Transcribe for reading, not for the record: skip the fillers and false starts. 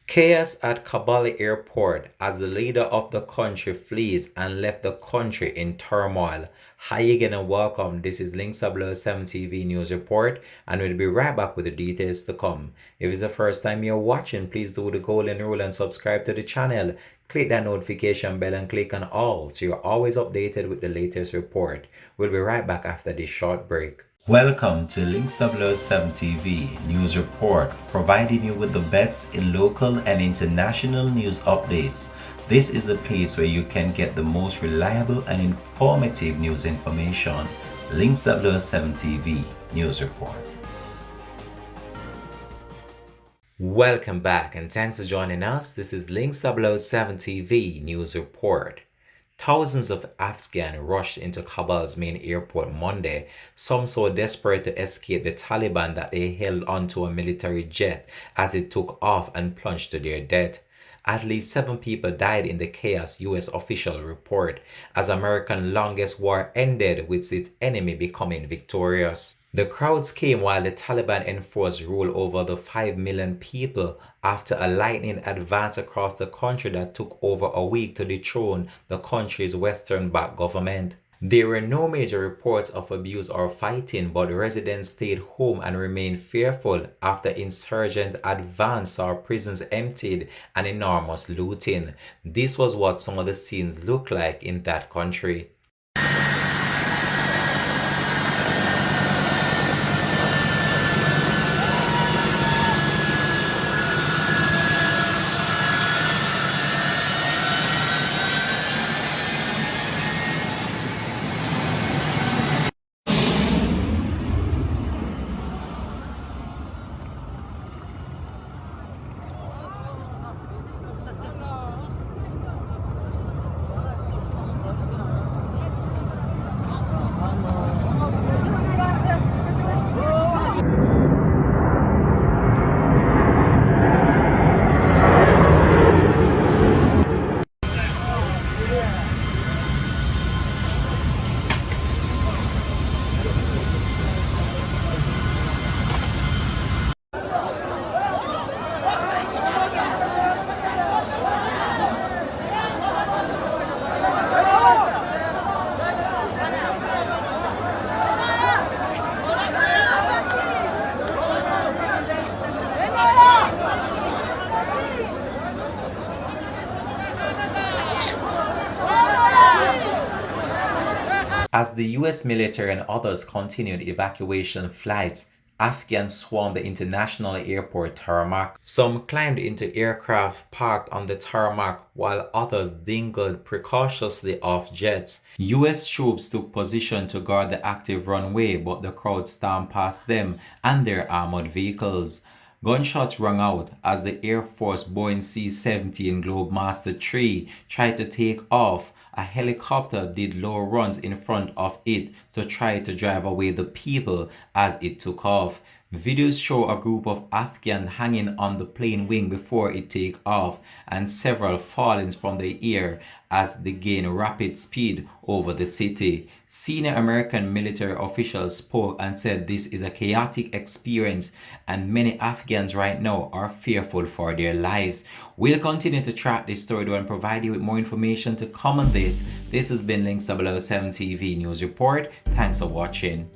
Chaos at Kabul airport as the leader of the country flees and left the country in turmoil. Hi again and welcome. This is Links 7 TV News Report and we'll be right back with the details to come. If it's the first time you're watching, please do the golden rule and subscribe to the channel. Click that notification bell and click on all so you're always updated with the latest report. We'll be right back after this short break. Welcome to Links 7 TV News Report, providing you with the best in local and international news updates. This is a place where you can get the most reliable and informative news information. Links 7 TV News Report. Welcome back and thanks for joining us. This is Links 7 TV News Report. Thousands of Afghans rushed into Kabul's main airport Monday, some so desperate to escape the Taliban that they held onto a military jet as it took off and plunged to their death. At least 7 people died in the chaos, U.S. officials report, as America's longest war ended with its enemy becoming victorious. The crowds came while the Taliban enforced rule over the 5 million people after a lightning advance across the country that took over a week to dethrone the country's Western-backed government. There were no major reports of abuse or fighting, but residents stayed home and remained fearful after insurgent advance saw prisons emptied and enormous looting. This was what some of the scenes looked like in that country. As the U.S. military and others continued evacuation flights, Afghans swarmed the international airport tarmac. Some climbed into aircraft parked on the tarmac while others dingled precautiously off jets. U.S. troops took position to guard the active runway, but the crowd stormed past them and their armored vehicles. Gunshots rang out as the Air Force Boeing C-17 Globemaster III tried to take off. A helicopter did low runs in front of it to try to drive away the people as it took off. Videos show a group of Afghans hanging on the plane wing before it take off and several falling from the air as they gain rapid speed over the city. Senior American military officials spoke and said this is a chaotic experience and many Afghans right now are fearful for their lives. We'll continue to track this story and provide you with more information to come on this. This has been Links 7 TV News Report. Thanks for watching.